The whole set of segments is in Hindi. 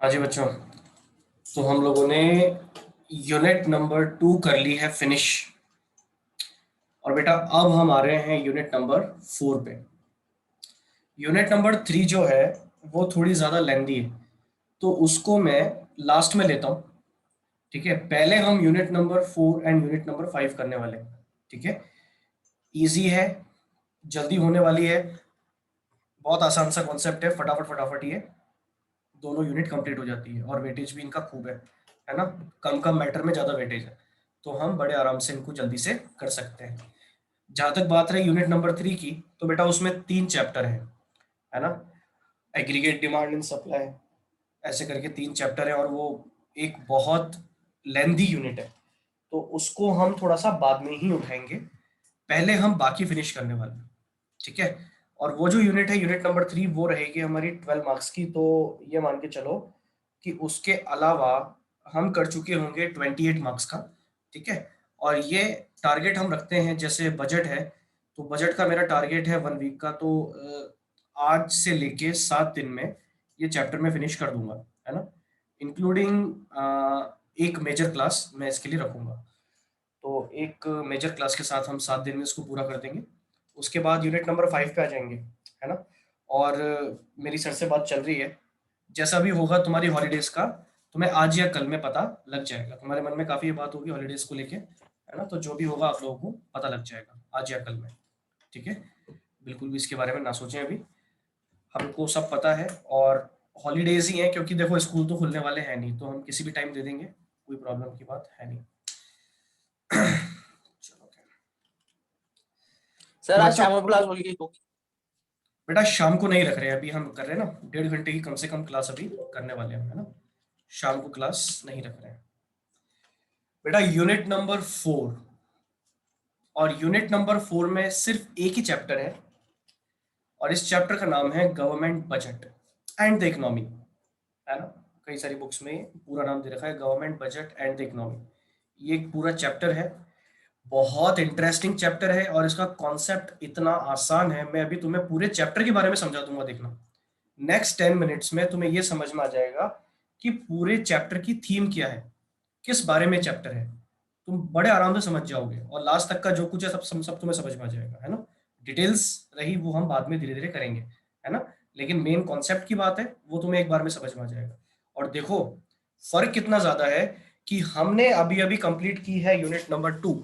हाँ जी बच्चों, तो हम लोगों ने यूनिट नंबर 2 कर ली है फिनिश। और बेटा अब हम आ रहे हैं यूनिट नंबर 4 पे। यूनिट नंबर 3 जो है वो थोड़ी ज़्यादा लेंदी है, तो उसको मैं लास्ट में लेता हूँ। ठीक है, पहले हम unit number 4 and unit number 5 करने वाले हैं। ठीक है, इजी है, जल्दी होने वाली है, बहुत आसान सा कॉन्सेप्ट है, फटाफट फटाफट ये दोनों यूनिट कंप्लीट हो जाती है और वेटेज भी इनका खूब है ना। कम कम मैटर में ज़्यादा वेटेज है, तो हम बड़े आराम से इनको जल्दी से कर सकते हैं। जहाँ तक बात रही यूनिट नंबर 3 की, तो बेटा उसमें 3 चैप्टर है ना। एग्रीगेट डिमांड एंड सप्लाई, ऐसे करके 3 चैप्टर है और वो एक बहुत लेंदी यूनिट है, तो उसको हम थोड़ा सा बाद में ही उठाएंगे। पहले हम बाकी फिनिश करने वाले हैं। ठीक है, और वो जो यूनिट है यूनिट नंबर 3 वो रहेगी हमारी 12 मार्क्स की, तो ये मान के चलो कि उसके अलावा हम कर चुके होंगे 28 मार्क्स का। ठीक है, और ये टारगेट हम रखते हैं, जैसे बजट है तो बजट का मेरा टारगेट है 1 वीक का, तो आज से लेके 7 दिन में ये चैप्टर में फिनिश कर दूंगा, है ना। इंक्लूडिंग एक मेजर क्लास मैं इसके लिए रखूंगा, तो एक मेजर क्लास के साथ हम 7 दिन में इसको पूरा कर देंगे। उसके बाद यूनिट नंबर 5 पे आ जाएंगे, है ना। और मेरी सर से बात चल रही है, जैसा भी होगा तुम्हारी हॉलीडेज का तुम्हें आज या कल में पता लग जाएगा। तुम्हारे मन में काफ़ी ये बात होगी हॉलीडेज को लेके, है ना, तो जो भी होगा आप लोगों को पता लग जाएगा आज या कल में। ठीक है, बिल्कुल भी इसके बारे में ना सोचें अभी, हमको सब पता है। और हॉलीडेज ही हैं, क्योंकि देखो स्कूल तो खुलने वाले हैं नहीं, तो हम किसी भी टाइम दे देंगे, कोई प्रॉब्लम की बात है नहीं। चलो खैर। सर तो आज बच्चों, शाम को क्लास होगी तो। बेटा शाम को नहीं रख रहे हैं, अभी हम कर रहे हैं ना 1.5 घंटे की कम से कम क्लास अभी करने वाले हैं, है ना। शाम को क्लास नहीं रख रहे हैं। बेटा यूनिट नंबर 4, और यूनिट नंबर 4 में सिर्फ एक ही चैप्टर है, और इस चैप्टर का नाम है government budget and the economy, है ना। कई सारी बुक्स में पूरा नाम दे रखा है government budget and the economy. ये एक पूरा चैप्टर है, बहुत इंटरेस्टिंग चैप्टर है, और इसका कॉन्सेप्ट इतना आसान है। मैं अभी तुम्हें पूरे चैप्टर के बारे में समझा दूंगा, देखना नेक्स्ट 10 मिनट्स में तुम्हें यह समझ में आ जाएगा कि पूरे चैप्टर की थीम क्या है, किस बारे में चैप्टर है। तुम बड़े आराम से समझ जाओगे, और लास्ट तक का जो कुछ है सब तुम्हें समझ में आ जाएगा, है ना। डिटेल्स रही वो हम बाद में धीरे धीरे करेंगे, है ना। लेकिन मेन कॉन्सेप्ट की बात है वो तुम्हें एक बार में समझ में आ जाएगा। और देखो फर्क कितना ज्यादा है कि हमने अभी अभी कंप्लीट की है यूनिट नंबर 2,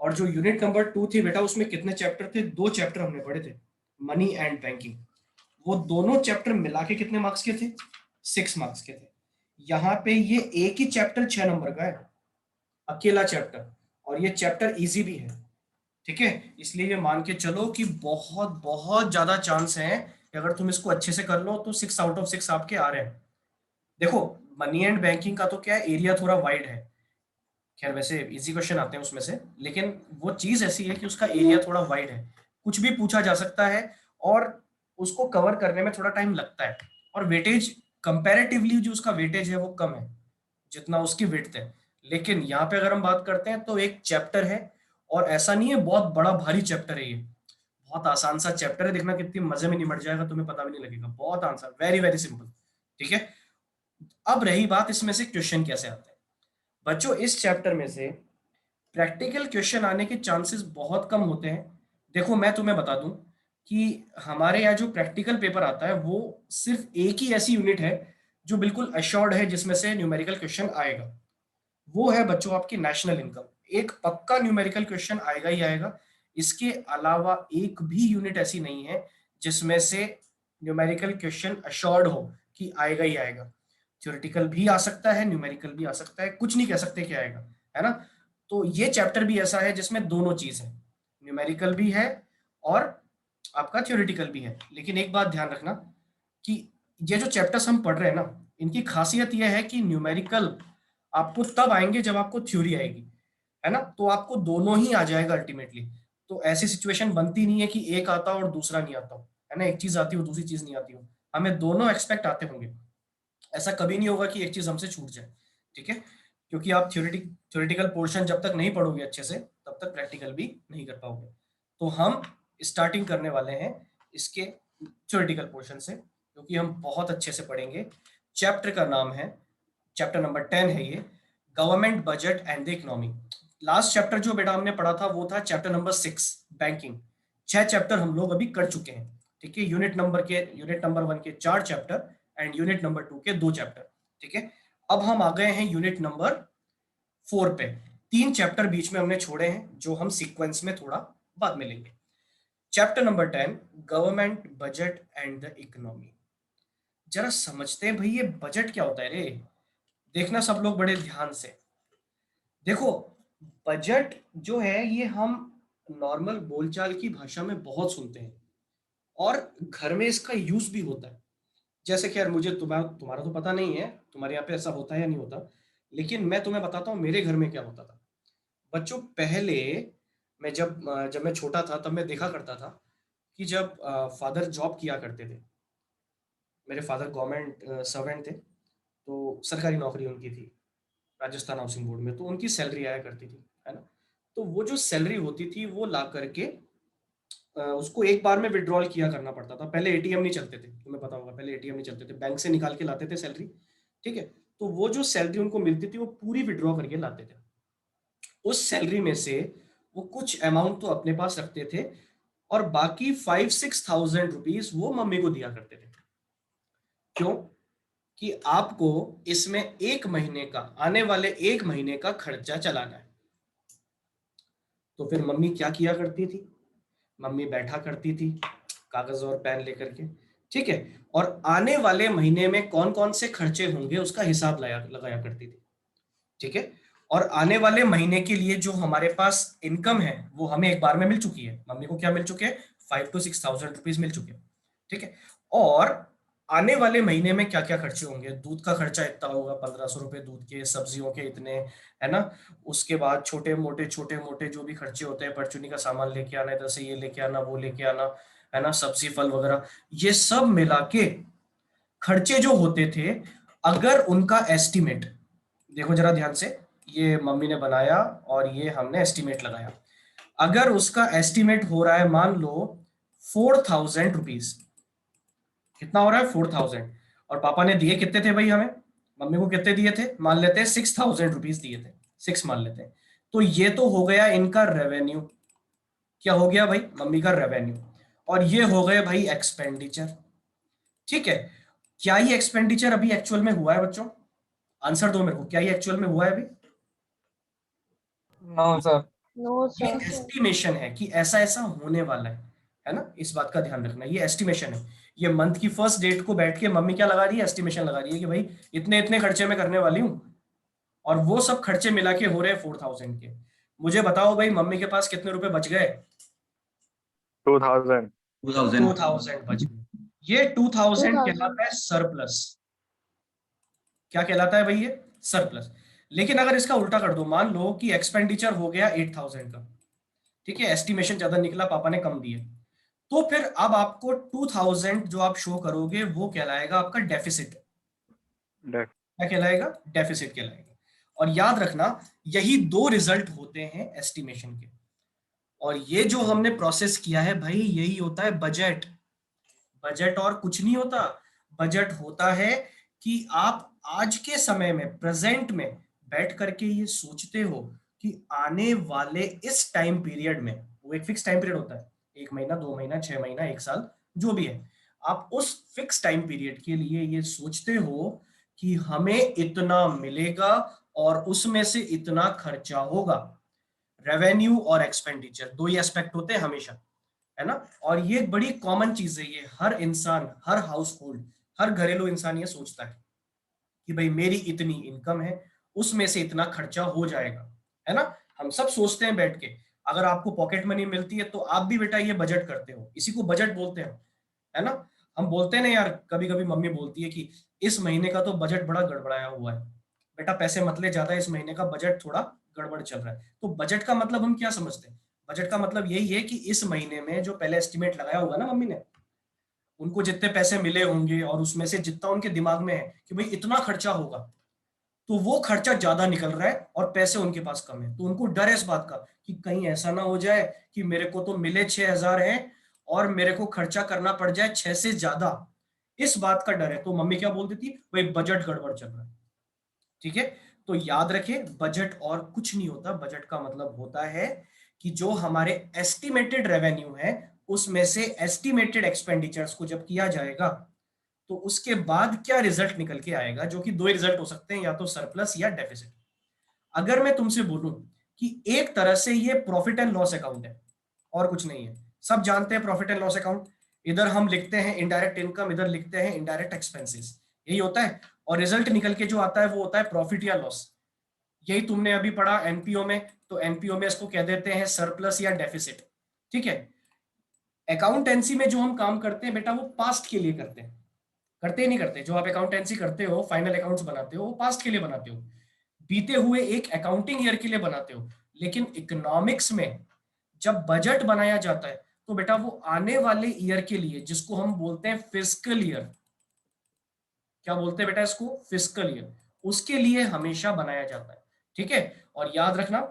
और जो यूनिट नंबर 2 थी बेटा उसमें कितने चैप्टर थे, 2 चैप्टर हमने पढ़े थे, मनी एंड बैंकिंग। वो दोनों चैप्टर मिला के कितने मार्क्स के थे, 6 मार्क्स के थे। यहाँ पे ये एक ही चैप्टर 6 नंबर का है, अकेला चैप्टर, और ये चैप्टर इजी भी है। ठीक है, इसलिए ये मान के चलो कि बहुत बहुत ज्यादा चांस है कि अगर तुम इसको अच्छे से कर लो तो 6 आउट ऑफ 6 आपके आ रहे हैं। देखो मनी एंड बैंकिंग का तो क्या है, एरिया थोड़ा वाइड है, खैर वैसे इजी क्वेश्चन आते हैं उसमें से, लेकिन वो चीज ऐसी है कि उसका एरिया थोड़ा वाइड है, कुछ भी पूछा जा सकता है, और उसको कवर करने में थोड़ा टाइम लगता है। और वेटेज कंपैरेटिवली जो उसका वेटेज है वो कम है जितना उसकी विड्थ है। लेकिन यहाँ पे अगर हम बात करते हैं तो एक चैप्टर है, और ऐसा नहीं है बहुत बड़ा भारी चैप्टर है ये, बहुत आसान सा चैप्टर है। देखना कितनी मजे में निमट जाएगा, तुम्हें पता भी नहीं लगेगा, बहुत आसान, वेरी वेरी सिंपल। ठीक है, अब रही बात इसमें से क्वेश्चन कैसे आते हैं। बच्चों इस चैप्टर में से प्रैक्टिकल क्वेश्चन आने के चांसेस बहुत कम होते हैं। देखो मैं तुम्हें बता दूं कि हमारे यहाँ जो प्रैक्टिकल पेपर आता है वो सिर्फ एक ही ऐसी यूनिट है जो बिल्कुल अश्योर्ड है जिसमें से न्यूमेरिकल क्वेश्चन आएगा। वो है बच्चों आपकी नेशनल इनकम, एक पक्का न्यूमेरिकल क्वेश्चन आएगा ही आएगा। इसके अलावा एक भी यूनिट ऐसी नहीं है जिसमें से न्यूमेरिकल क्वेश्चन अश्योर्ड हो कि आएगा ही आएगा। थ्योरेटिकल भी आ सकता है, न्यूमेरिकल भी आ सकता है, कुछ नहीं कह सकते कि आएगा, है ना। तो ये चैप्टर भी ऐसा है जिसमें दोनों चीज है, न्यूमेरिकल भी है और आपका थ्योरेटिकल भी है। लेकिन एक बात ध्यान रखना कि ये जो चैप्टर्स हम पढ़ रहे हैं ना, इनकी खासियत यह है कि न्यूमेरिकल आपको तब आएंगे जब आपको थ्योरी आएगी, है ना। तो आपको दोनों ही आ जाएगा अल्टीमेटली। तो ऐसी सिचुएशन बनती नहीं है कि एक आता और दूसरा नहीं आता हो, है ना, एक चीज आती हो दूसरी चीज नहीं आती हो। हमें दोनों एक्सपेक्ट आते होंगे, ऐसा कभी नहीं होगा कि एक चीज हमसे छूट जाए। ठीक है, क्योंकि आप थ्योरेटिकल पोर्शन जब तक नहीं पढ़ोगे अच्छे से तब तक प्रैक्टिकल भी नहीं कर पाओगे। तो हम स्टार्टिंग करने वाले हैं इसके थ्योरेटिकल पोर्शन से, क्योंकि हम बहुत अच्छे से पढ़ेंगे चैप्टर का नाम है, चैप्टर नंबर 10 है ये, government budget and the economy. Last chapter जो बेटा हमने पढ़ा था वो था चैप्टर नंबर 6, बैंकिंग। 6 चैप्टर हम लोग अभी कर चुके हैं, ठीक है। यूनिट नंबर 1 के 4 चैप्टर एंड यूनिट नंबर 2 के 2 चैप्टर, ठीक है। अब हम आ गए हैं यूनिट नंबर 4 पे। 3 चैप्टर बीच में हमने छोड़े हैं जो हम सीक्वेंस में थोड़ा बाद में लेंगे। Chapter number 10, government budget and the economy. जरा समझते हैं भाई ये बजट क्या होता है रे। देखना सब लोग बड़े ध्यान से। देखो, बजट जो है ये हम नॉर्मल बोलचाल की भाषा में बहुत सुनते हैं और घर में इसका यूज भी होता है। जैसे कि यार मुझे तुम्हारा तो पता नहीं है तुम्हारे यहाँ पे ऐसा होता है या नहीं होता, लेकिन मैं तुम्हें बताता हूँ मेरे घर में क्या होता था। बच्चों, पहले जब मैं छोटा था तब मैं देखा करता था कि जब फादर जॉब किया करते थे, मेरे फादर गवर्नमेंट सर्वेंट थे, तो सरकारी नौकरी उनकी थी राजस्थान हाउसिंग बोर्ड में, तो उनकी सैलरी आया करती थी, है ना। तो वो जो सैलरी होती थी वो ला करके उसको एक बार में विड्रॉल किया करना पड़ता था। पहले एटीएम नहीं चलते थे, तुम्हें पता होगा, पहले एटीएम नहीं चलते थे, बैंक से निकाल के लाते थे सैलरी, ठीक है। तो वो जो सैलरी उनको मिलती थी वो पूरी विड्रॉ करके लाते थे। उस सैलरी में से वो कुछ अमाउंट तो अपने पास रखते थे और बाकी 5-6 थाउजेंड रुपीज वो मम्मी को दिया करते थे। क्यों? कि आपको इसमें एक महीने का, आने वाले एक महीने का खर्चा चलाना है। तो फिर मम्मी क्या किया करती थी, मम्मी बैठा करती थी कागज और पेन लेकर के, ठीक है, और आने वाले महीने में कौन कौन से खर्चे होंगे उसका हिसाब लगाया करती थी, ठीक है। और आने वाले महीने के लिए जो हमारे पास इनकम है वो हमें एक बार में मिल चुकी है। मम्मी को क्या मिल चुके हैं? 5-6 थाउजेंड रुपीज मिल चुके हैं, ठीक है। और आने वाले महीने में क्या क्या खर्चे होंगे? दूध का खर्चा इतना होगा, 1500 रुपए दूध के, सब्जियों के इतने, है ना। उसके बाद छोटे मोटे जो भी खर्चे होते हैं, परचूनी का सामान लेके आना, इधर से ये लेके आना, वो लेके आना, है ना, सब्जी फल वगैरह, ये सब मिला के खर्चे जो होते थे, अगर उनका एस्टिमेट, देखो जरा ध्यान से, ये मम्मी ने बनाया और ये हमने एस्टिमेट लगाया। अगर उसका एस्टिमेट हो रहा है मान लो 4,000 रुपीज, कितना हो रहा है? 4,000। और पापा ने दिए कितने थे भाई हमें? मम्मी को कितने दिए थे? मान लेते हैं 6,000 रुपीज दिए थे, 6 मान लेते हैं। तो ये तो हो गया इनका रेवेन्यू। क्या हो गया भाई? मम्मी का रेवेन्यू। और ये हो गए भाई एक्सपेंडिचर, ठीक है। क्या ये एक्सपेंडिचर अभी एक्चुअल में हुआ है बच्चों? आंसर दो मेरे को, क्या ये एक्चुअल में हुआ है अभी? No sir. नो ये सर। एस्टिमेशन है कि ऐसा ऐसा होने वाला है ना। इस बात का ध्यान रखना, ये एस्टिमेशन है। ये मंथ की फर्स्ट डेट को बैठ के मम्मी क्या लगा रही है? एस्टिमेशन लगा रही है कि भाई इतने इतने खर्चे में करने वाली हूँ, और वो सब खर्चे मिला के हो रहे हैं 4,000 के। मुझे बताओ भाई मम्मी के पास कितने रुपए बच गए? 2000। 2,000 बच गए। ये 2,000 2000। कहलाता है सरप्लस। क्या कहलाता है भाई? ये सरप्लस। लेकिन अगर इसका उल्टा कर दो, मान लो कि एक्सपेंडिचर हो गया 8,000 का, ठीक है, एस्टिमेशन ज्यादा निकला, पापा ने कम दिए, तो फिर अब आपको 2,000 जो आप शो करोगे वो कहलाएगा आपका डेफिसिट। क्या कहलाएगा? डेफिसिट कहलाएगा। और याद रखना, यही दो रिजल्ट होते हैं एस्टिमेशन के। और ये जो हमने प्रोसेस किया है भाई, यही होता है बजट। बजट और कुछ नहीं होता। बजट होता है कि आप आज के समय में, प्रेजेंट में बैठ करके ये सोचते हो कि आने वाले इस टाइम पीरियड में, वो एक फिक्स टाइम पीरियड होता है, 1 महीना, 2 महीना, 6 महीना, 1 साल, जो भी है, आप उस फिक्स टाइम पीरियड के लिए ये सोचते हो कि हमें इतना मिलेगा और उसमें से इतना खर्चा होगा। रेवेन्यू और एक्सपेंडिचर दो ही एस्पेक्ट होते हैं हमेशा, है ना। और ये एक बड़ी कॉमन चीज है, ये हर इंसान, हर हाउस होल्ड, हर घरेलू इंसान ये सोचता है कि भाई मेरी इतनी इनकम है, उसमें से इतना खर्चा हो जाएगा, है ना। हम सब सोचते हैं बैठ के। अगर आपको पॉकेट मनी मिलती है तो आप भी बेटा ये बजट करते हो, इसी को बजट बोलते हैं, है ना। हम बोलते हैं ना यार, कभी कभी मम्मी बोलती है कि इस महीने का तो बजट बड़ा गड़बड़ाया हुआ है, बेटा पैसे मत ले ज्यादा, इस महीने का बजट थोड़ा गड़बड़ चल रहा है। तो बजट का मतलब हम क्या समझते हैं? बजट का मतलब यही है कि इस महीने में जो पहले एस्टिमेट लगाया होगा ना मम्मी ने, उनको जितने पैसे मिले होंगे और उसमें से जितना उनके दिमाग में है कि भाई इतना खर्चा होगा, तो वो खर्चा ज्यादा निकल रहा है और पैसे उनके पास कम है, तो उनको डर है इस बात का कि कहीं ऐसा ना हो जाए कि मेरे को तो मिले 6,000 है और मेरे को खर्चा करना पड़ जाए 6 से ज्यादा। इस बात का डर है तो मम्मी क्या बोल देती, भाई बजट गड़बड़ चल रहा है। ठीक है, तो याद रखें बजट और कुछ नहीं होता, बजट का मतलब होता है कि जो हमारे एस्टिमेटेड रेवेन्यू है उसमें से एस्टिमेटेड एक्सपेंडिचर्स को जब किया जाएगा तो उसके बाद क्या रिजल्ट निकल के आएगा, जो कि दो ही रिजल्ट हो सकते हैं, या तो सरप्लस या डेफिसिट। अगर मैं तुमसे बोलूं कि एक तरह से ये प्रॉफिट एंड लॉस अकाउंट है और कुछ नहीं है, सब जानते हैं प्रॉफिट एंड लॉस अकाउंट, इधर हम लिखते हैं इनडायरेक्ट इनकम, इधर लिखते हैं इनडायरेक्ट एक्सपेंसेस, यही होता है, और रिजल्ट निकल के जो आता है वो होता है प्रॉफिट या लॉस। यही तुमने अभी पढ़ा एनपीओ में, तो एनपीओ में इसको कह देते हैं सरप्लस या डेफिसिट। ठीक है, अकाउंटेंसी में जो हम काम करते हैं बेटा वो पास्ट के लिए करते हैं, करते ही नहीं करते, जो आप अकाउंटेंसी करते हो फाइनल अकाउंट्स बनाते हो वो पास्ट के लिए बनाते हो, बीते हुए एक अकाउंटिंग ईयर के लिए बनाते हो। लेकिन इकोनॉमिक्स में जब बजट बनाया जाता है तो बेटा वो आने वाले ईयर के लिए, जिसको हम बोलते हैं फिस्कल ईयर, क्या बोलते हैं बेटा इसको, फिस्कल ईयर, उसके लिए हमेशा बनाया जाता है। ठीक है, और याद रखना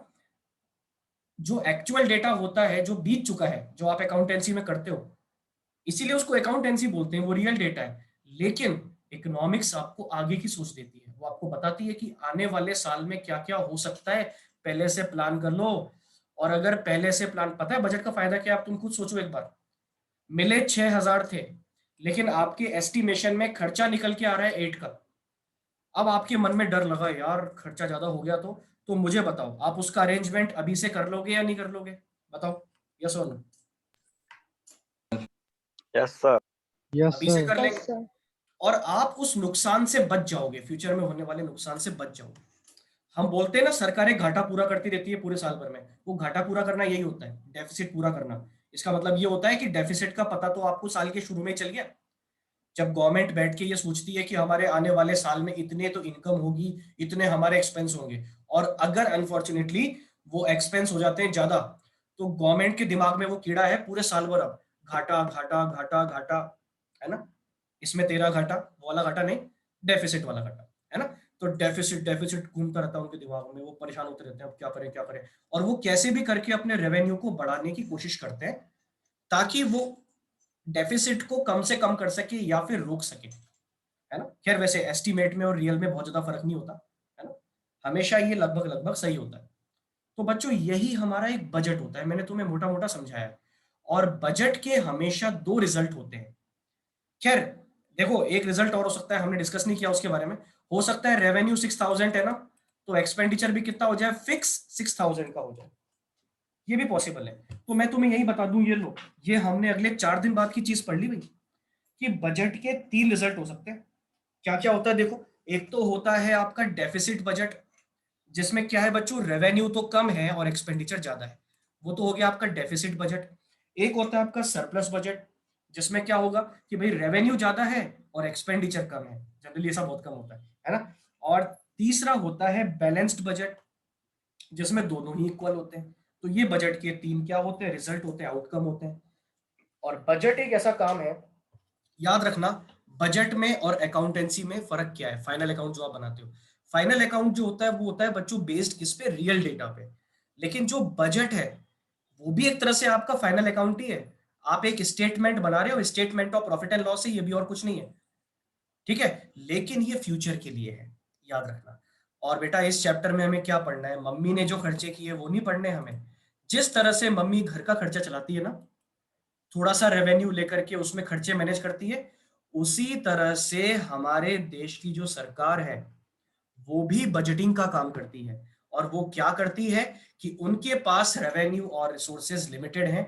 जो एक्चुअल डेटा होता है जो बीत चुका है, जो आप अकाउंटेंसी में करते हो, इसीलिए उसको अकाउंटेंसी बोलते हैं, वो रियल डेटा है। लेकिन इकोनॉमिक्स आपको आगे की सोच देती है, वो आपको बताती है कि आने वाले साल में क्या क्या हो सकता है, पहले से प्लान कर लो। और अगर पहले से प्लान, पता है बजट का फायदा क्या, आप तुम खुद सोचो एक बार, मिले 6,000 थे लेकिन आपके एस्टिमेशन में खर्चा निकल के आ रहा है 8 का, अब आपके मन में डर लगा यार खर्चा ज्यादा हो गया तो मुझे बताओ आप उसका अरेंजमेंट अभी से कर लोगे या नहीं कर लोगे, बताओ, यस और नो। Yes sir. यस अभी से सर। कर लेंगे और आप उस नुकसान से बच जाओगे, फ्यूचर में होने वाले नुकसान से बच जाओगे। हम बोलते हैं ना सरकारें घाटा पूरा करती रहती है पूरे साल भर में, वो घाटा पूरा करना यही होता है, डेफिसिट पूरा करना। इसका मतलब ये होता है कि डेफिसिट का पता तो आपको साल के शुरू में ही चल गया, जब गवर्नमेंट बैठ के ये सोचती है कि हमारे आने वाले साल में इतने तो इनकम होगी, इतने हमारे एक्सपेंस होंगे, और अगर अनफॉर्चुनेटली वो एक्सपेंस हो जाते हैं ज्यादा, तो गवर्नमेंट के दिमाग में वो कीड़ा है पूरे साल भर, अब घाटा घाटा घाटा घाटा, है ना, इसमें तेरा घाटा, वो वाला घाटा नहीं, डेफिसिट वाला घाटा, है ना। तो डेफिसिट डेफिसिट घूमता रहता है उनके दिमाग में, वो परेशान होते रहते हैं अब क्या करें क्या करें, और वो कैसे भी करके अपने रेवेन्यू को बढ़ाने की कोशिश करते हैं ताकि वो डेफिसिट को कम से कम कर सके या फिर रोक सके, है ना। खैर वैसे एस्टीमेट में और रियल में बहुत ज्यादा फर्क नहीं होता, है ना, हमेशा ये लगभग लगभग सही होता है। तो बच्चों यही हमारा एक बजट होता है, मैंने तुम्हें मोटा मोटा समझाया है। और बजट के हमेशा दो रिजल्ट होते हैं। खैर देखो एक रिजल्ट और हो सकता है, हमने डिस्कस नहीं किया उसके बारे में, हो सकता है रेवेन्यू 6,000 है ना, तो एक्सपेंडिचर भी कितना हो जाए, फिक्स 6,000 का हो जाए, ये भी पॉसिबल है। तो मैं तुम्हें यही बता दूं, ये लो, ये हमने अगले 4 दिन बाद की चीज पढ़ ली भाई, कि बजट के 3 रिजल्ट हो सकते हैं। क्या क्या होता है देखो, एक तो होता है आपका डेफिसिट बजट, जिसमें क्या है बच्चों, रेवेन्यू तो कम है और एक्सपेंडिचर ज्यादा है, वो तो हो गया आपका डेफिसिट बजट। एक होता है आपका सरप्लस बजट, जिसमें क्या होगा कि भाई रेवेन्यू ज्यादा है और एक्सपेंडिचर कम है, जनरली ऐसा बहुत कम होता है ना। और तीसरा होता है बैलेंस्ड बजट, जिसमें दोनों ही इक्वल होते हैं। तो ये बजट के 3 क्या होते हैं, रिजल्ट होते हैं, आउटकम होते हैं। और बजट एक ऐसा काम है, याद रखना, बजट में और अकाउंटेंसी में फर्क क्या है, फाइनल अकाउंट जो आप बनाते हो, फाइनल अकाउंट जो होता है वो होता है बच्चों बेस्ड किस पे, रियल डेटा पे। लेकिन जो बजट है वो भी एक तरह से आपका फाइनल अकाउंट ही है, आप एक स्टेटमेंट बना रहे हो, statement of profit and loss है, ये भी और कुछ नहीं है। ठीक है, लेकिन ये फ्यूचर के लिए है, याद रखना। और बेटा इस चैप्टर में हमें क्या पढ़ना है, मम्मी ने जो खर्चे किए वो नहीं पढ़ने हमें। जिस तरह से मम्मी घर का खर्चा चलाती है ना, थोड़ा सा रेवेन्यू लेकर के उसमें खर्चे मैनेज करती है, उसी तरह से हमारे देश की जो सरकार है वो भी बजटिंग का काम करती है। और वो क्या करती है कि उनके पास रेवेन्यू और रिसोर्सेज लिमिटेड हैं,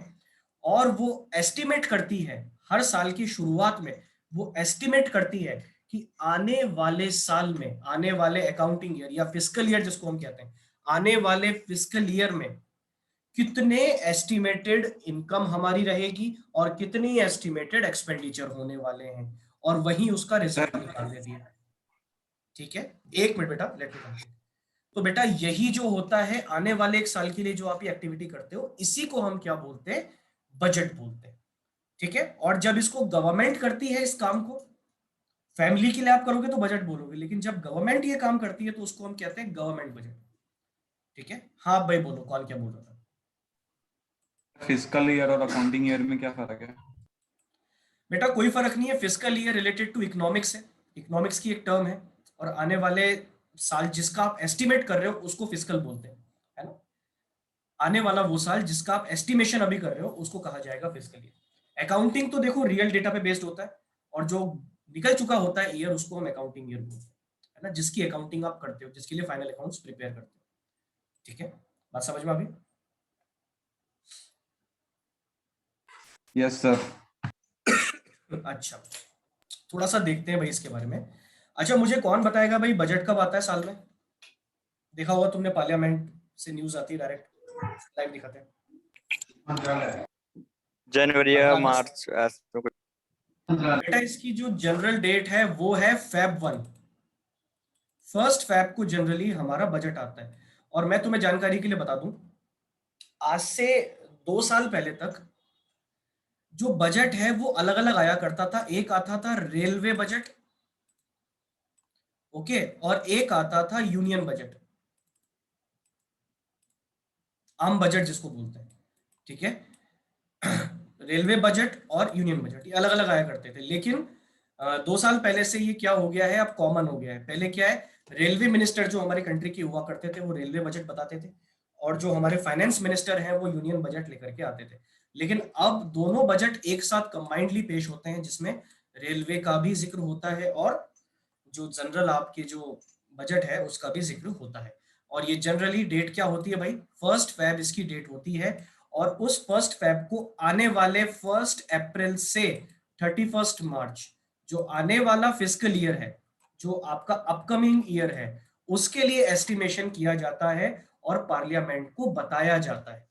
और वो एस्टिमेट करती है हर साल की शुरुआत में, वो एस्टिमेट करती है कि आने वाले साल में, आने वाले अकाउंटिंग ईयर या फिस्कल ईयर जिसको हम कहते हैं, आने वाले फिस्कल ईयर में कितने एस्टिमेटेड इनकम हमारी रहेगी और कितनी एस्टिमेटेड एक्सपेंडिचर होने वाले हैं, और वही उसका रिजल्ट निकाल देती है। ठीक है, एक मिनट बेटा, लेट मी कंप्लीट। तो बेटा यही जो होता है आने वाले एक साल के लिए जो आप ये एक्टिविटी करते हो, इसी को हम क्या बोलते हैं, बजट बोलते हैं। ठीक है, और जब इसको गवर्नमेंट करती है इस काम को, फैमिली के लिए आप करोगे तो बजट बोलोगे, लेकिन जब गवर्नमेंट ये काम करती है तो उसको हम कहते हैं गवर्नमेंट बजट। ठीक है, हाँ भाई बोलो, कौन क्या बोल रहा था। फिस्कल ईयर और अकाउंटिंग ईयर में क्या फर्क है? बेटा कोई फर्क नहीं है, fiscal year related to economics है, इकोनॉमिक्स की एक टर्म है, और आने वाले साल जिसका आप एस्टिमेट कर रहे हो उसको फिस्कल बोलते हैं, है ना। आने वाला वो साल जिसका आप एस्टिमेशन अभी कर रहे हो उसको कहा जाएगा फिस्कल ईयर। अकाउंटिंग तो देखो रियल डेटा पे बेस्ड होता है, और जो निकल चुका होता है ईयर उसको हम अकाउंटिंग ईयर बोलते हैं, है ना, जिसकी अकाउंटिंग आप करते हो, जिसके लिए फाइनल अकाउंट्स प्रिपेयर करते हो। ठीक है, बात समझ में आ गई? Yes sir. अच्छा, थोड़ा सा देखते हैं भाई इसके बारे में। अच्छा, मुझे कौन बताएगा भाई बजट कब आता है साल में? देखा होगा तुमने, पार्लियामेंट से न्यूज आती है डायरेक्ट, लाइव दिखाते हैं। जनवरी या 15 अगस्त। मार्च ऐसा कुछ। बेटा इसकी जो जनरल डेट है वो है Feb 1। 1 फैब को जनरली हमारा बजट आता है। और मैं तुम्हें जानकारी के लिए बता दूं, आज से 2 साल पहले तक जो बजट है वो अलग अलग आया करता था। एक आता था रेलवे बजट, ओके, और एक आता था यूनियन बजट, आम बजट जिसको बोलते हैं। ठीक है, रेलवे बजट और यूनियन बजट ये अलग अलग आया करते थे, लेकिन 2 साल पहले से ये क्या हो गया है, अब कॉमन हो गया है। पहले क्या है, रेलवे मिनिस्टर जो हमारी कंट्री के हुआ करते थे वो रेलवे बजट बताते थे, और जो हमारे फाइनेंस मिनिस्टर हैं वो यूनियन बजट लेकर के आते थे। लेकिन अब दोनों बजट एक साथ कंबाइंडली पेश होते हैं, जिसमें रेलवे का भी जिक्र होता है और जो जनरल आपके जो बजट है उसका भी जिक्र होता है। और ये जनरली डेट क्या होती है भाई, 1 फैब इसकी डेट होती है। और उस 1 फैब को आने वाले 1 अप्रैल से 31 मार्च, जो आने वाला फिस्कल ईयर है, जो आपका अपकमिंग ईयर है, उसके लिए एस्टिमेशन किया जाता है और पार्लियामेंट को बताया जाता है।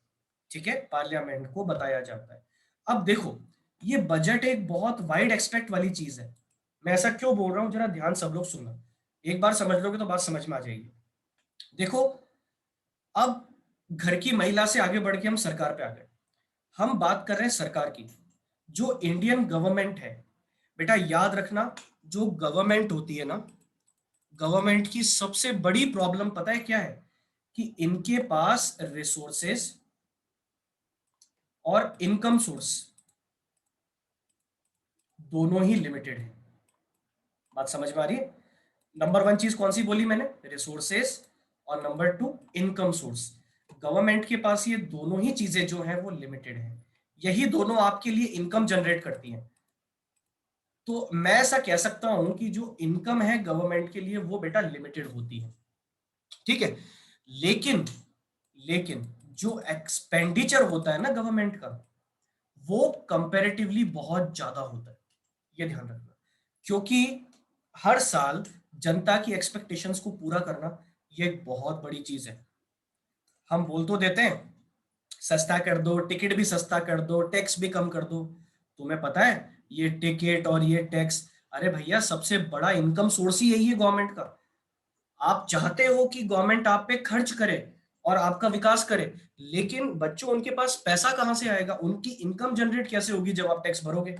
ठीक है, पार्लियामेंट को बताया जाता है। अब देखो, ये बजट एक बहुत वाइड एक्सपेक्ट वाली चीज है। मैं ऐसा क्यों बोल रहा हूं, जरा ध्यान सब लोग सुनना। एक बार समझ लोगे तो बात समझ में आ जाएगी। देखो, अब घर की महिला से आगे बढ़ के हम सरकार पे आ गए। हम बात कर रहे हैं सरकार की, जो इंडियन गवर्नमेंट है। बेटा याद रखना, जो गवर्नमेंट होती है ना, गवर्नमेंट की सबसे बड़ी प्रॉब्लम पता है क्या है, कि इनके पास रिसोर्सेस और इनकम सोर्स दोनों ही लिमिटेड है। बात समझ में आ रही है? नंबर 1 चीज कौन सी बोली मैंने, रिसोर्सेस, और नंबर 2 इनकम सोर्स। गवर्नमेंट के पास ये दोनों ही चीजें जो हैं वो लिमिटेड है, यही दोनों आपके लिए इनकम जनरेट करती हैं। तो मैं ऐसा कह सकता हूं कि जो इनकम है गवर्नमेंट के लिए वो बेटा लिमिटेड होती है। ठीक है, लेकिन लेकिन जो एक्सपेंडिचर होता है ना गवर्नमेंट का, वो कंपैरेटिवली बहुत ज्यादा होता है। ये ध्यान रखना, क्योंकि हर साल जनता की एक्सपेक्टेशंस को पूरा करना ये एक बहुत बड़ी चीज है। हम बोल तो देते हैं सस्ता कर दो, टिकट भी सस्ता कर दो, टैक्स भी कम कर दो। तुम्हें पता है ये टिकट और ये टैक्स, अरे भैया सबसे बड़ा इनकम सोर्स ही यही है गवर्नमेंट का। आप चाहते हो कि गवर्नमेंट आप पे खर्च करे और आपका विकास करे, लेकिन बच्चों उनके पास पैसा कहां से आएगा, उनकी इनकम जनरेट कैसे होगी जब आप टैक्स भरोगे?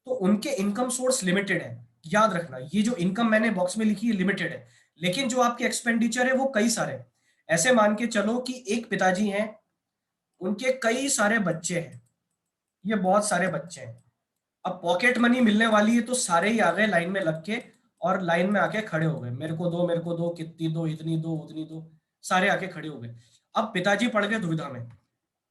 तो उनके इनकम सोर्स लिमिटेड है। याद रखना, ये जो इनकम मैंने बॉक्स में लिखी है लिमिटेड है, लेकिन जो आपके एक्सपेंडिचर है वो कई सारे हैं। ऐसे मान के चलो कि एक पिताजी हैं, उनके कई सारे बच्चे हैं, ये बहुत सारे बच्चे हैं। अब पॉकेट मनी मिलने वाली है तो सारे ही आ गए लाइन में लग के, और लाइन में आके खड़े हो गए, मेरे को दो, मेरे को दो, कितनी दो, इतनी दो, उतनी दो, सारे आके खड़े हो गए। अब पिताजी पड़ गए दुविधा में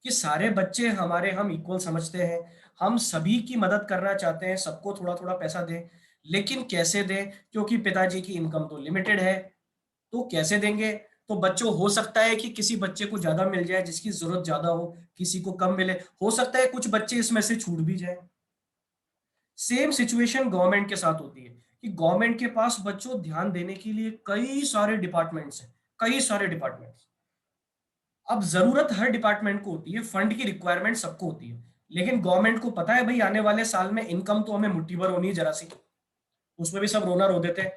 कि सारे बच्चे हमारे हम इक्वल समझते हैं, हम सभी की मदद करना चाहते हैं, सबको थोड़ा थोड़ा पैसा दें, लेकिन कैसे दें, क्योंकि पिताजी की इनकम तो लिमिटेड है। तो कैसे देंगे? तो बच्चों, हो सकता है कि किसी बच्चे को ज्यादा मिल जाए जिसकी जरूरत ज्यादा हो, किसी को कम मिले, हो सकता है कुछ बच्चे इसमें से छूट भी जाए। सेम सिचुएशन गवर्नमेंट के साथ होती है कि गवर्नमेंट के पास बच्चों ध्यान देने के लिए कई सारे डिपार्टमेंट्स हैं, कई सारे डिपार्टमेंट्स। अब जरूरत हर डिपार्टमेंट को होती है, फंड की रिक्वायरमेंट सबको होती है, लेकिन गवर्नमेंट को पता है भाई आने वाले साल में इनकम तो हमें मुट्ठी भर होनी है जरा सी। उसमें भी सब रोना रो देते हैं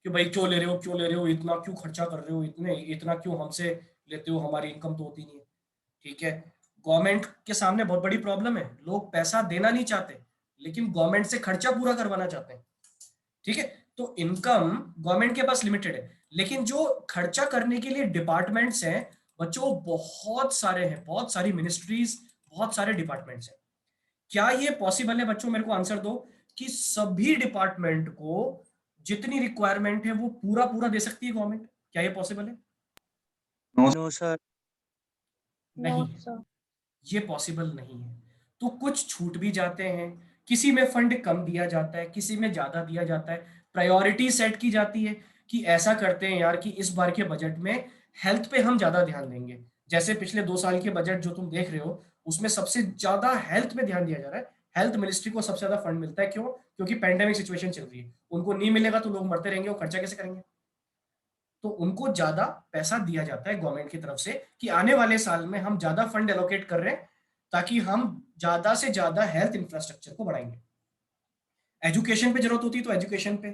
कि भाई क्यों ले रहे हो, क्यों ले रहे हो, इतना क्यों खर्चा कर रहे हो, इतने इतना क्यों हमसे लेते हो, हमारी इनकम तो होती नहीं है। ठीक है, गवर्नमेंट के सामने बहुत बड़ी प्रॉब्लम है, लोग पैसा देना नहीं चाहते लेकिन गवर्नमेंट से खर्चा पूरा करवाना चाहते हैं। ठीक है, तो इनकम गवर्नमेंट के पास लिमिटेड है, लेकिन जो खर्चा करने के लिए डिपार्टमेंट्स हैं बच्चों बहुत सारे हैं, बहुत सारी मिनिस्ट्रीज, बहुत सारे डिपार्टमेंट्स हैं। क्या ये पॉसिबल है बच्चों? मेरे को आंसर दो कि सभी डिपार्टमेंट को जितनी रिक्वायरमेंट है वो पूरा पूरा दे सकती है गवर्नमेंट? क्या ये पॉसिबल है? No sir. नहीं है, ये पॉसिबल नहीं है। तो कुछ छूट भी जाते हैं, किसी में फंड कम दिया जाता है, किसी में ज्यादा दिया जाता है, प्रायोरिटी सेट की जाती है कि ऐसा करते हैं यार कि इस बार के बजट में हेल्थ पे हम ज्यादा ध्यान देंगे। जैसे पिछले 2 साल के बजट जो तुम देख रहे हो, उसमें सबसे ज्यादा हेल्थ पे ध्यान दिया जा रहा है। हेल्थ मिनिस्ट्री को सबसे ज्यादा फंड मिलता है। क्यों? क्योंकि पेंडेमिक सिचुएशन चल रही है, उनको नहीं मिलेगा तो लोग मरते रहेंगे, वो खर्चा कैसे करेंगे? तो उनको ज्यादा पैसा दिया जाता है गवर्नमेंट की तरफ से कि आने वाले साल में हम ज्यादा फंड एलोकेट कर रहे हैं ताकि हम ज्यादा से ज्यादा हेल्थ इंफ्रास्ट्रक्चर को बढ़ाएंगे। एजुकेशन पे जरूरत होती है तो एजुकेशन पे,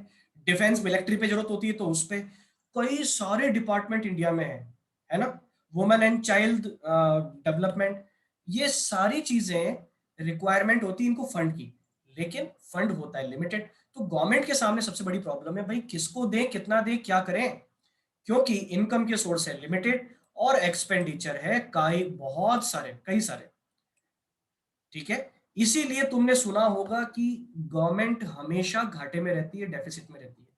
डिफेंस मिलिट्री पे जरूरत होती है तो उस पे, कई सारे डिपार्टमेंट इंडिया में है ना, वुमेन एंड चाइल्ड डेवलपमेंट, ये सारी चीजें रिक्वायरमेंट होती है इनको फंड की, लेकिन फंड होता है लिमिटेड। तो गवर्नमेंट के सामने सबसे बड़ी प्रॉब्लम है भाई किसको दें, कितना दें, क्या करें, क्योंकि इनकम के सोर्स है लिमिटेड और एक्सपेंडिचर है कई बहुत सारे, कई सारे। ठीक है, इसीलिए तुमने सुना होगा कि गवर्नमेंट हमेशा घाटे में रहती है, डेफिसिट में रहती है।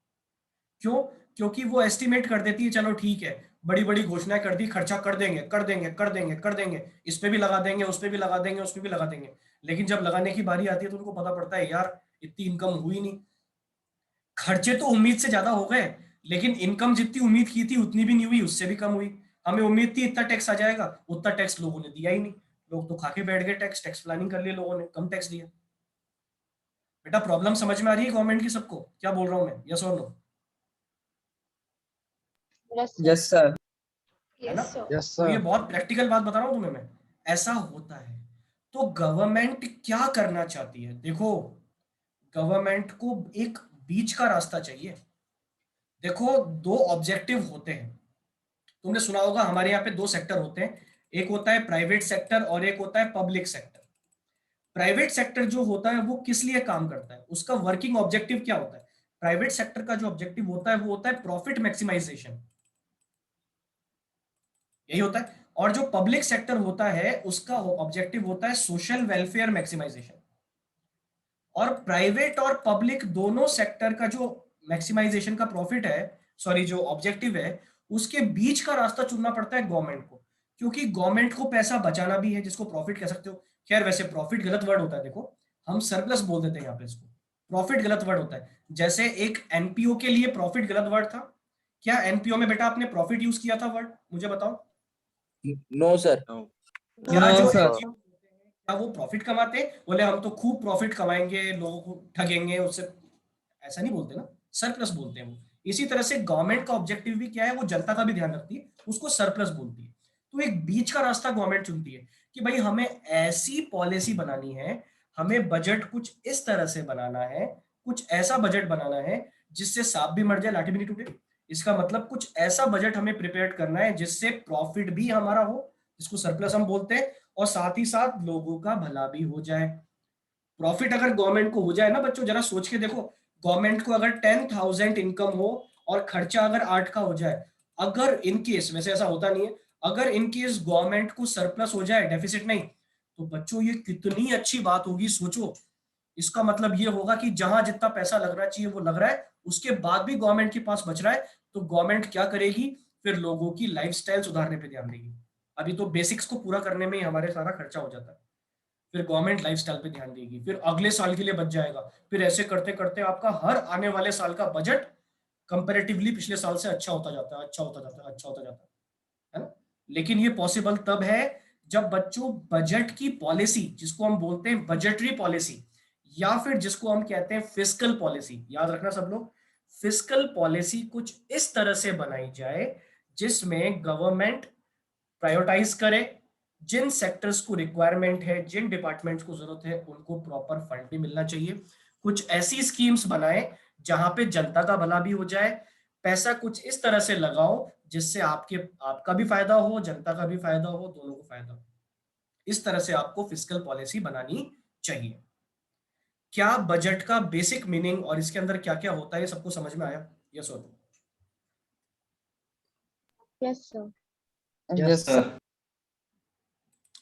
क्यों? क्योंकि वो एस्टिमेट कर देती है, चलो ठीक है, बड़ी बड़ी घोषणाएं कर दी, खर्चा कर देंगे कर देंगे कर देंगे कर देंगे, इस पे भी लगा देंगे, उस पे भी लगा देंगे, उस पे भी लगा देंगे, लेकिन जब लगाने की बारी आती है तो उनको पता पड़ता है यार इतनी इनकम हुई नहीं। खर्चे तो उम्मीद से ज्यादा हो गए, लेकिन इनकम जितनी उम्मीद की थी उतनी भी नहीं हुई, उससे भी कम हुई। हमें उम्मीद थी इतना टैक्स आ जाएगा, उतना टैक्स लोगों ने दिया ही नहीं। लोग तो खाके बैठ गए, टैक्स टैक्स प्लानिंग कर लिया लोगों ने, कम टैक्स दिया। बेटा प्रॉब्लम समझ में आ रही है गवर्नमेंट की सबको? क्या बोल रहा हूं मैं, यस और नो? Yes yes sir. है ना? सर। यस तो ये सर। बहुत प्रैक्टिकल बात बता रहा हूं तुम्हें मैं, ऐसा होता है। तो गवर्नमेंट क्या करना चाहती है? देखो, गवर्नमेंट को एक बीच का रास्ता चाहिए। देखो, दो ऑब्जेक्टिव होते हैं। तुमने सुना होगा हमारे यहाँ पे दो सेक्टर होते हैं, एक होता है प्राइवेट सेक्टर और एक होता है पब्लिक सेक्टर। प्राइवेट सेक्टर जो होता है वो किस लिए काम करता है, उसका वर्किंग ऑब्जेक्टिव क्या होता है? प्राइवेट सेक्टर का जो ऑब्जेक्टिव होता है वो होता है प्रॉफिट मैक्सिमाइजेशन, यही होता है। और जो पब्लिक सेक्टर होता है उसका ऑब्जेक्टिव होता है सोशल वेलफेयर मैक्सिमाइजेशन। और प्राइवेट और पब्लिक दोनों सेक्टर का जो मैक्सिमाइजेशन का प्रॉफिट है, सॉरी जो ऑब्जेक्टिव है, उसके बीच का रास्ता चुनना पड़ता है गवर्नमेंट को, क्योंकि गवर्नमेंट को पैसा बचाना भी है, जिसको प्रॉफिट कह सकते हो। खैर वैसे प्रॉफिट गलत वर्ड होता है, देखो हम सरप्लस बोल देते हैं यहाँ पे इसको, प्रॉफिट गलत वर्ड होता है। जैसे एक एनपीओ के लिए प्रॉफिट गलत वर्ड था, क्या एनपीओ में बेटा आपने प्रॉफिट यूज किया था वर्ड? मुझे बताओ। No sir. क्या नो जो सर। NPO होते हैं, क्या वो प्रॉफिट कमाते हैं? बोले हम तो खूब प्रॉफिट कमाएंगे, लोगों को ठगेंगे उससे, ऐसा नहीं बोलते ना, सरप्लस बोलते हैं वो। इसी तरह से गवर्नमेंट का ऑब्जेक्टिव भी क्या है, वो जनता का भी ध्यान रखती है, उसको सरप्लस बोलती है। तो एक बीच का रास्ता गवर्नमेंट चुनती है कि भाई हमें ऐसी पॉलिसी बनानी है, हमें बजट कुछ इस तरह से बनाना है, कुछ ऐसा बजट बनाना है जिससे सांप भी मर जाए लाठी भी नहीं टूटे। इसका मतलब कुछ ऐसा बजट हमें प्रिपेयर करना है जिससे प्रॉफिट भी हमारा हो, जिसको सरप्लस हम बोलते हैं, और साथ ही साथ लोगों का भला भी हो जाए। प्रॉफिट अगर गवर्नमेंट को हो जाए ना बच्चों, जरा सोच के देखो, गवर्नमेंट को अगर 10,000 इनकम हो और खर्चा अगर 8 का हो जाए, अगर इन केस, वैसे ऐसा होता नहीं है, अगर इन केस गवर्नमेंट को सरप्लस हो जाए, डेफिसिट नहीं, तो बच्चों ये कितनी अच्छी बात होगी, सोचो। इसका मतलब ये होगा कि जहां जितना पैसा लगना चाहिए वो लग रहा है, उसके बाद भी गवर्नमेंट के पास बच रहा है, तो गवर्नमेंट क्या करेगी? फिर लोगों की लाइफस्टाइल सुधारने पे ध्यान देगी। अभी तो बेसिक्स को पूरा करने में ही हमारे सारा खर्चा हो जाता है, फिर गवर्नमेंट लाइफस्टाइल पे ध्यान देगी, फिर अगले साल के लिए बच जाएगा, फिर ऐसे करते करते आपका हर आने वाले साल का बजट कंपैरेटिवली पिछले साल से अच्छा होता जाता है, अच्छा होता जाता है, अच्छा होता जाता है ना? लेकिन ये पॉसिबल तब है जब बच्चों बजट की पॉलिसी, जिसको हम बोलते हैं बजटरी पॉलिसी, या फिर जिसको हम कहते हैं फिस्कल पॉलिसी, याद रखना सब लोग, फिस्कल पॉलिसी कुछ इस तरह से बनाई जाए जिसमें गवर्नमेंट प्रायोरिटाइज करे, जिन सेक्टर्स को रिक्वायरमेंट है, जिन डिपार्टमेंट्स को जरूरत है, उनको प्रॉपर फंड भी मिलना चाहिए। कुछ ऐसी स्कीम्स बनाए जहां पे जनता का भला भी हो जाए, पैसा कुछ इस तरह से लगाओ जिससे आपका भी फायदा हो, जनता का भी फायदा हो, दोनों को फायदा हो। इस तरह से आपको फिस्कल पॉलिसी बनानी चाहिए। क्या बजट का बेसिक मीनिंग और इसके अंदर क्या क्या होता है ये सबको समझ में आया? यस और no? Yes sir. Yes sir.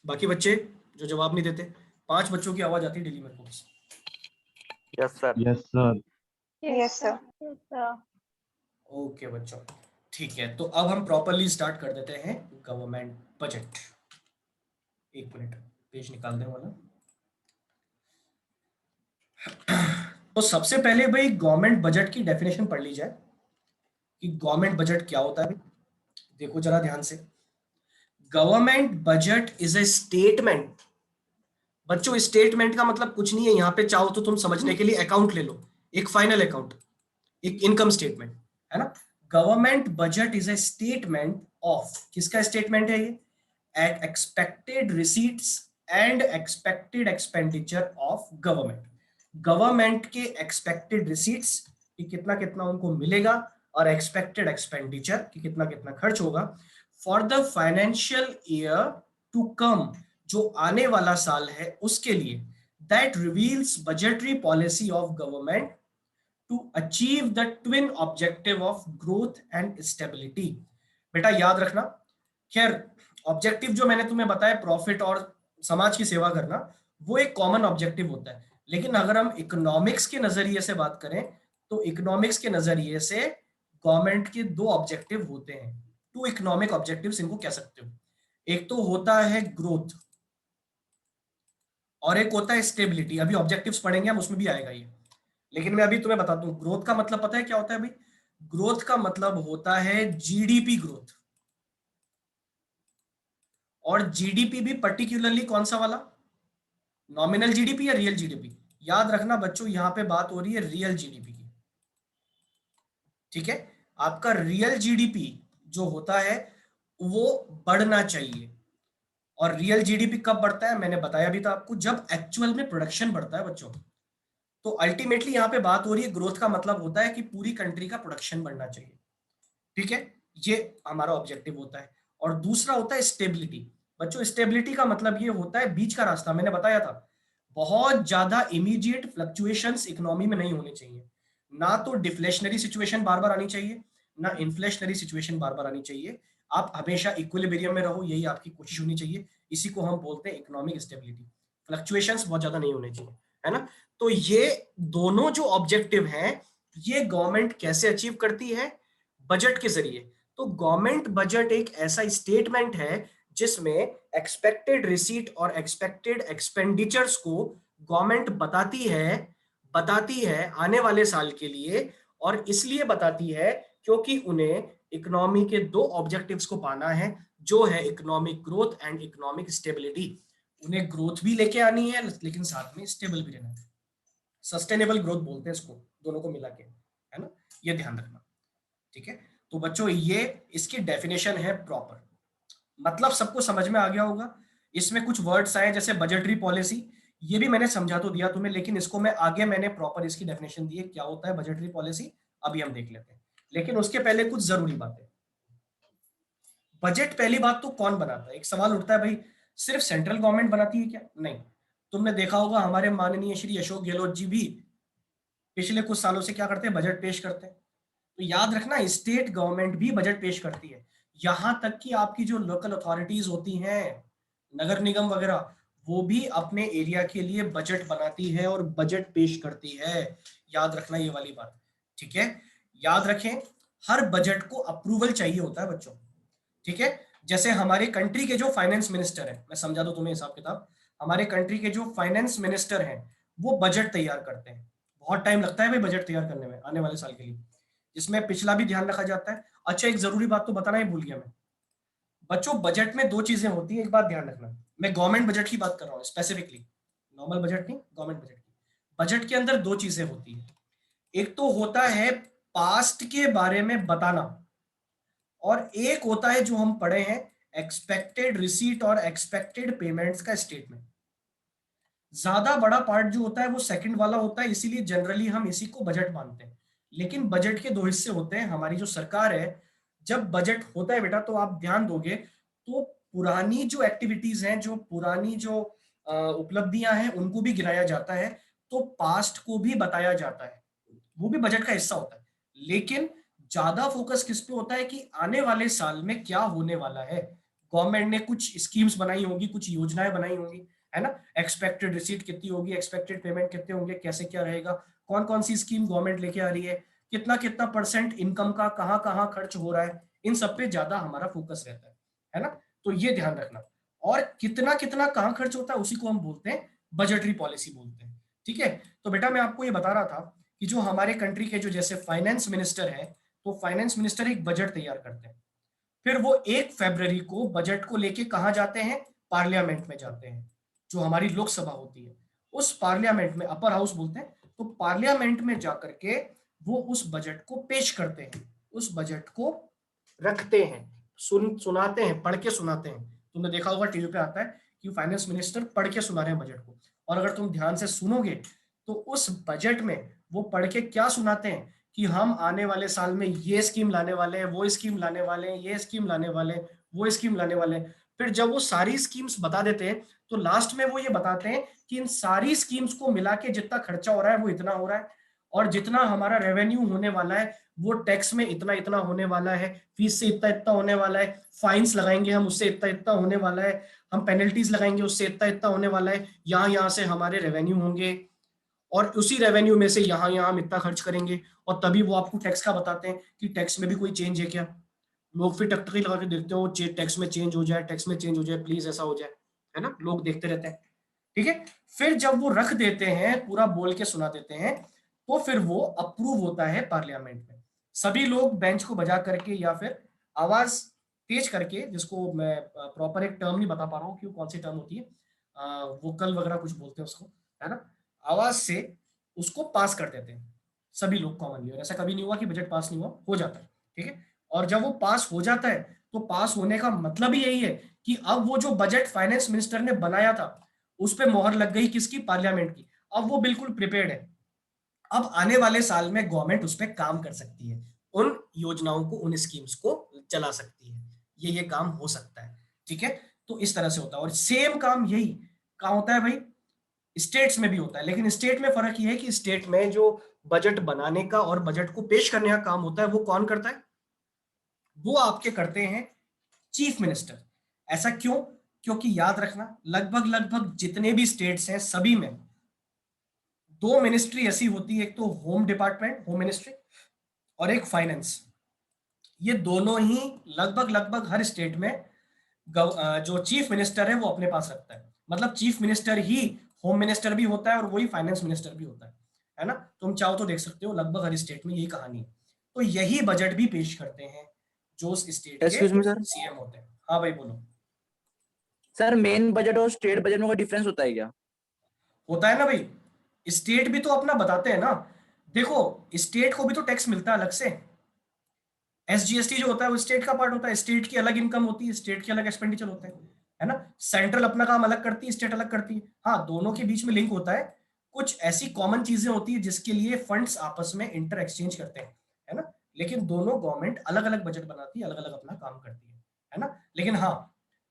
बाकी बच्चे जो जवाब नहीं देते, 5 बच्चों की आवाज आती है डेली मेरे को। Yes sir. Yes sir. Yes, sir. Okay बच्चों, ठीक है, तो अब हम प्रॉपरली स्टार्ट कर देते हैं गवर्नमेंट बजट। एक मिनट, पेज निकाल दे वाला। तो सबसे पहले भाई गवर्नमेंट बजट की डेफिनेशन पढ़ ली जाए कि गवर्नमेंट बजट क्या होता है। देखो जरा ध्यान से, government budget is a statement. बच्चों स्टेटमेंट का मतलब कुछ नहीं है, यहां पे चाहो तो तुम समझने के लिए अकाउंट ले लो, एक फाइनल अकाउंट, एक इनकम स्टेटमेंट, है ना। Government budget is a statement of, किसका स्टेटमेंट है ये? At expected receipts and expected expenditure of government. Government के एक्सपेक्टेड रिसीट्स कि कितना कितना उनको मिलेगा और एक्सपेक्टेड एक्सपेंडिचर कि कितना कितना खर्च होगा for the financial year to come, जो आने वाला साल है उसके लिए। That reveals budgetary policy of government to achieve the twin objective of growth and stability. बेटा याद रखना, खैर ऑब्जेक्टिव जो मैंने तुम्हें बताया प्रॉफिट और समाज की सेवा करना, वो एक कॉमन ऑब्जेक्टिव होता है, लेकिन अगर हम इकोनॉमिक्स के नजरिए से बात करें तो इकोनॉमिक्स के नजरिए से गवर्नमेंट के 2 ऑब्जेक्टिव होते हैं, 2 इकोनॉमिक ऑब्जेक्टिव्स इनको कह सकते हो। एक तो होता है ग्रोथ और एक होता है स्टेबिलिटी। अभी ऑब्जेक्टिव्स पढ़ेंगे हम, उसमें भी आएगा ये, लेकिन मैं अभी तुम्हें बताता हूँ ग्रोथ का मतलब पता है क्या होता है भाई? ग्रोथ का मतलब होता है जीडीपी ग्रोथ, और जीडीपी भी पर्टिकुलरली कौन सा वाला? नॉमिनल जीडीपी या रियल जीडीपी? याद रखना बच्चों, यहां पे बात हो रही है रियल जीडीपी की, ठीक है। आपका रियल जीडीपी जो होता है वो बढ़ना चाहिए, और रियल जीडीपी कब बढ़ता है? मैंने बताया भी था आपको, जब एक्चुअल में प्रोडक्शन बढ़ता है बच्चों। तो अल्टीमेटली यहाँ पे बात हो रही है ग्रोथ का मतलब होता है कि पूरी कंट्री का प्रोडक्शन बढ़ना चाहिए, ठीक है, ये हमारा ऑब्जेक्टिव होता है। और दूसरा होता है स्टेबिलिटी। बच्चों स्टेबिलिटी का मतलब ये होता है बीच का रास्ता। मैंने बताया था बहुत ज्यादा इमीडिएट फ्लक्चुएशंस इकोनॉमी में नहीं होने चाहिए, ना तो डिफ्लेशनरी सिचुएशन बार बार आनी चाहिए, ना इन्फ्लेशनरी सिचुएशन बार बार आनी चाहिए। आप हमेशा इक्विलिब्रियम में रहो, यही आपकी कोशिश होनी चाहिए। इसी को हम बोलते हैं इकोनॉमिक स्टेबिलिटी। फ्लक्चुएशंस बहुत ज्यादा नहीं होने चाहिए, है ना। तो ये दोनों जो ऑब्जेक्टिव हैं, ये गवर्नमेंट कैसे अचीव करती है? बजट के जरिए। तो गवर्नमेंट बजट एक ऐसा स्टेटमेंट है जिसमें एक्सपेक्टेड रिसीट और एक्सपेक्टेड एक्सपेंडिचर्स को गवर्नमेंट बताती है आने वाले साल के लिए, और इसलिए बताती है क्योंकि उन्हें इकोनॉमी के 2 ऑब्जेक्टिव्स को पाना है, जो है economic growth and economic stability. उन्हें ग्रोथ भी लेके आनी है, लेकिन साथ में स्टेबल भी रहना है। सस्टेनेबल ग्रोथ बोलते हैं इसको, दोनों को मिला के, है ना। ये ध्यान रखना, ठीक है। तो बच्चों ये इसकी डेफिनेशन है प्रॉपर, मतलब सबको समझ में आ गया होगा। इसमें कुछ वर्ड्स आए जैसे बजटरी पॉलिसी, ये भी मैंने समझा तो दिया तुम्हें, लेकिन इसको मैं आगे मैंने प्रॉपर इसकी डेफिनेशन दी है क्या होता है बजटरी पॉलिसी, अभी हम देख लेते हैं। लेकिन उसके पहले कुछ जरूरी बातें। बजट पहली बात तो कौन बनाता है? एक सवाल उठता है भाई, सिर्फ सेंट्रल गवर्नमेंट बनाती है क्या? नहीं, तुमने देखा होगा हमारे माननीय श्री अशोक गहलोत जी भी पिछले कुछ सालों से क्या करते हैं? बजट पेश करते हैं। तो याद रखना स्टेट गवर्नमेंट भी बजट पेश करती है, यहां तक कि आपकी जो लोकल अथॉरिटीज होती हैं, नगर निगम वगैरह, वो भी अपने एरिया के लिए बजट बनाती है और बजट पेश करती है। याद रखना ये वाली बात, ठीक है। याद रखें, हर बजट को अप्रूवल चाहिए होता है बच्चों, ठीक है। जैसे हमारे कंट्री के जो फाइनेंस मिनिस्टर है, मैं समझा दूं तुम्हें हिसाब किताब, हमारे कंट्री के जो फाइनेंस मिनिस्टर हैं वो बजट तैयार करते हैं। बहुत टाइम लगता है भाई बजट तैयार करने में आने वाले साल के लिए, जिसमें पिछला भी ध्यान रखा जाता है। अच्छा एक जरूरी बात तो बताना ही भूल गया मैं, बच्चों बजट में 2 चीजें होती है, एक बात ध्यान रखना। मैं गवर्नमेंट बजट की बात कर रहा हूँ स्पेसिफिकली, नॉर्मल बजट नहीं, गवर्नमेंट बजट की। बजट के अंदर 2 चीजें होती है, एक तो होता है पास्ट के बारे में बताना, और एक होता है जो हम पढ़े हैं एक्सपेक्टेड रिसीट और एक्सपेक्टेड पेमेंट्स का स्टेटमेंट। ज्यादा बड़ा पार्ट जो होता है वो सेकंड वाला होता है, इसीलिए जनरली हम इसी को बजट मानते हैं। लेकिन बजट के 2 हिस्से होते हैं। हमारी जो सरकार है, जब बजट होता है बेटा, तो आप ध्यान दोगे तो पुरानी जो एक्टिविटीज हैं, जो पुरानी जो उपलब्धियां हैं, उनको भी गिनाया जाता है, तो पास्ट को भी बताया जाता है, वो भी बजट का हिस्सा होता है। लेकिन ज्यादा फोकस किस पे होता है कि आने वाले साल में क्या होने वाला है। गवर्नमेंट ने कुछ स्कीम्स बनाई होंगी, कुछ योजनाएं बनाई होंगी, है ना। एक्सपेक्टेड रिसीट कितनी होगी, एक्सपेक्टेड पेमेंट कितने होंगे, कैसे क्या रहेगा, कौन कौन सी स्कीम गवर्नमेंट लेके आ रही है, कितना कितना परसेंट इनकम का कहाँ कहाँ खर्च हो रहा है, इन सब पे ज्यादा हमारा फोकस रहता है ना। तो ये ध्यान रखना। और कितना कितना कहाँ खर्च होता है उसी को हम बोलते हैं बजटरी पॉलिसी बोलते हैं। ठीक है। तो बेटा मैं आपको ये बता रहा था कि जो हमारे कंट्री के जो जैसे फाइनेंस मिनिस्टर है, तो फाइनेंस मिनिस्टर एक बजट तैयार करते हैं, फिर वो 1 फरवरी को बजट को लेके कहाँ जाते हैं, पार्लियामेंट में जाते हैं, जो हमारी लोकसभा होती है, उस पार्लियामेंट में, अपर हाउस बोलते हैं, तो पार्लियामेंट में जाकर के वो उस बजट को पेश करते हैं, उस बजट को रखते हैं, सुनाते हैं, पढ़ के सुनाते हैं। तुमने देखा होगा टीवी पे आता है कि फाइनेंस मिनिस्टर पढ़ के सुना रहे हैं बजट को, और अगर तुम ध्यान से सुनोगे तो उस बजट में वो पढ़ के क्या सुनाते हैं कि हम आने वाले साल में ये स्कीम लाने वाले हैं, वो स्कीम लाने वाले हैं, ये स्कीम लाने वाले हैं, वो स्कीम लाने वाले हैं। फिर जब वो सारी स्कीम्स बता देते हैं तो लास्ट में वो ये बताते हैं कि इन सारी स्कीम्स को मिला के जितना खर्चा हो रहा है वो इतना हो रहा है, और जितना हमारा रेवेन्यू होने वाला है वो टैक्स में इतना इतना होने वाला है, फीस से इतना इतना होने वाला है, फाइन्स लगाएंगे हम उससे इतना इतना होने वाला है, हम पेनल्टीज लगाएंगे उससे इतना इतना होने वाला है, यहाँ से हमारे रेवेन्यू होंगे, और उसी रेवेन्यू में से यहाँ हम इतना खर्च करेंगे। और तभी वो आपको टैक्स का बताते हैं कि टैक्स में भी कोई चेंज है क्या। लोग फिर टकटकी लगा के देखते हो टैक्स में चेंज हो जाए, टैक्स में चेंज हो जाए, प्लीज ऐसा हो जाए, है ना, लोग देखते रहते हैं। ठीक है। फिर जब वो रख देते हैं, पूरा बोल के सुना देते हैं, तो फिर वो अप्रूव होता है पार्लियामेंट में। सभी लोग बेंच को बजा करके या फिर आवाज तेज करके, जिसको मैं प्रॉपर एक टर्म नहीं बता पा रहा हूँ क्यों, कौन सी टर्म होती है, वोकल वगैरह कुछ बोलते हैं उसको, है ना, आवाज से उसको पास कर देते हैं सभी लोग कॉमनली। और ऐसा कभी नहीं हुआ कि बजट पास नहीं हुआ, हो जाता है। ठीक है। और जब वो पास हो जाता है तो पास होने का मतलब ही यही है कि अब वो जो बजट फाइनेंस मिनिस्टर ने बनाया था उस पर मोहर लग गई, किसकी, पार्लियामेंट की। अब वो बिल्कुल प्रिपेयर्ड है, अब आने वाले साल में गवर्नमेंट उस पर काम कर सकती है, उन योजनाओं को, उन स्कीम्स को चला सकती है, ये काम हो सकता है। ठीक है। तो इस तरह से होता है। और सेम काम यही कहाँ होता है भाई, स्टेट्स में भी होता है, लेकिन स्टेट में फर्क यह है कि स्टेट में जो बजट बनाने का और बजट को पेश करने का काम होता है वो कौन करता है, वो आपके करते हैं चीफ मिनिस्टर। ऐसा क्यों, क्योंकि याद रखना लगभग लगभग जितने भी स्टेट्स हैं सभी में 2 मिनिस्ट्री ऐसी होती है, एक तो होम डिपार्टमेंट, होम मिनिस्ट्री, और एक फाइनेंस। ये दोनों ही लगभग लगभग हर स्टेट में जो चीफ मिनिस्टर है वो अपने पास रखता है। मतलब चीफ मिनिस्टर ही होम मिनिस्टर भी होता है और वही फाइनेंस मिनिस्टर भी होता है ना। तुम चाहो तो देख सकते हो लगभग हर स्टेट में यही कहानी है। तो यही बजट भी पेश करते हैं जो उस स्टेट के एक्सक्यूज मी सर। सीएम होते हैं। हाँ भाई बोलो। सर मेन बजट और स्टेट बजट में कोई डिफरेंस होता है क्या? होता है ना भाई, स्टेट भी तो अपना बताते हैं ना। देखो, स्टेट को भी तो टैक्स मिलता है अलग से। एसजीएसटी जो होता है वो स्टेट का पार्ट होता है, स्टेट की अलग इनकम होती है, स्टेट के अलग एक्सपेंडिचर होते हैं, है ना। सेंट्रल अपना काम अलग करती है, स्टेट अलग करती है। हाँ, दोनों के बीच में लिंक होता है, कुछ ऐसी कॉमन चीजें होती है जिसके लिए फंड्स आपस में इंटर एक्सचेंज करते हैं, है ना। लेकिन दोनों गवर्नमेंट अलग अलग बजट बनाती है, अलग अलग अपना काम करती है ना। लेकिन हाँ,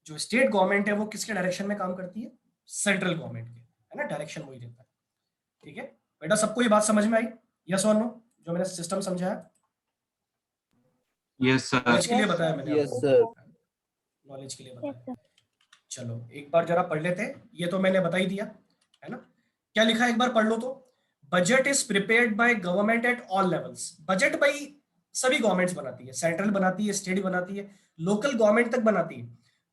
जो स्टेट गवर्नमेंट है वो किसके डायरेक्शन में काम करती है, सेंट्रल गवर्नमेंट के, है ना, डायरेक्शन वही देता है। ठीक है बेटा, सबको ये बात समझ में आई, यस और नो, जो मैंने सिस्टम समझाया? Yes sir. नॉलेज के लिए Yes, बताया sir. मैंने यस आपको, सर। नॉलेज के लिए Yes, बताया। sir. चलो एक बार जरा पढ़ लेते हैं, ये तो मैंने बता ही दिया, है ना। क्या लिखा है एक बार पढ़ लो तो। Budget is prepared by government at all levels. Budget भाई सभी गवर्नमेंट्स बनाती है, सेंट्रल बनाती है, स्टेट बनाती है, लोकल गवर्नमेंट तक बनाती है।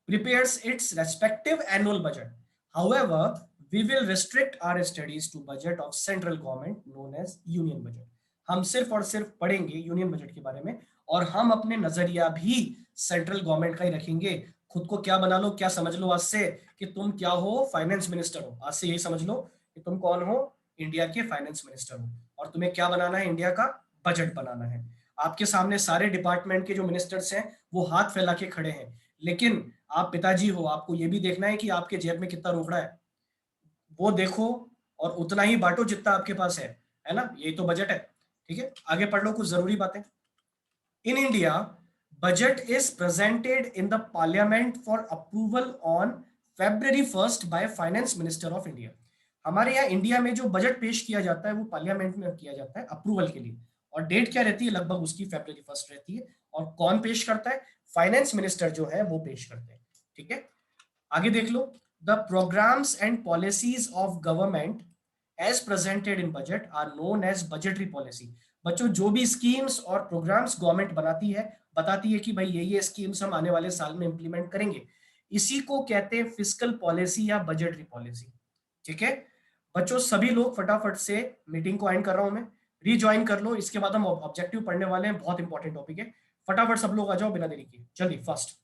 Prepares its respective annual budget. However we will restrict our studies to budget of central government known as union budget. हम सिर्फ और सिर्फ पढ़ेंगे यूनियन बजट के बारे में, और हम अपने नजरिया भी सेंट्रल गवर्नमेंट का ही रखेंगे। खुद को क्या बना लो, क्या समझ लो आज से कि तुम क्या हो, फाइनेंस मिनिस्टर हो। आज से यही समझ लो कि तुम कौन हो, इंडिया के फाइनेंस मिनिस्टर हो, और तुम्हें क्या बनाना है, इंडिया का बजट बनाना है। आपके सामने सारे डिपार्टमेंट के जो मिनिस्टर्स हैं वो हाथ फैला के खड़े हैं, लेकिन आप पिताजी हो, आपको ये भी देखना है कि आपके जेब में कितना रोकड़ा है, वो देखो, और उतना ही बांटो जितना आपके पास है ना। यही तो बजट है। ठीक है, आगे पढ़ लो कुछ जरूरी बातें। In India, budget is presented in the parliament for approval on February 1st by Finance Minister of India. हमारे यहाँ इंडिया में जो बजट पेश किया जाता है वो पार्लियामेंट में किया जाता है अप्रूवल के लिए, और डेट क्या रहती है, लगभग उसकी February 1st रहती है। और कौन पेश करता है, फाइनेंस मिनिस्टर जो है वो पेश करते हैं। ठीक है, आगे देख लो। The programmes and policies of government as presented in budget are known as budgetary policy. बच्चों जो भी स्कीम्स और प्रोग्राम्स गवर्नमेंट बताती है कि भाई ये स्कीम्स हम आने वाले साल में इंप्लीमेंट करेंगे, इसी को कहते हैं फिस्कल पॉलिसी या बजटरी पॉलिसी। ठीक है बच्चों, सभी लोग फटाफट से, मीटिंग को एंड कर रहा हूं मैं, रीज्वाइन कर लो, इसके बाद हम ऑब्जेक्टिव पढ़ने वाले हैं, बहुत इंपॉर्टेंट टॉपिक है। फटाफट सब लोग आ जाओ बिना देरी के, जल्दी फास्ट।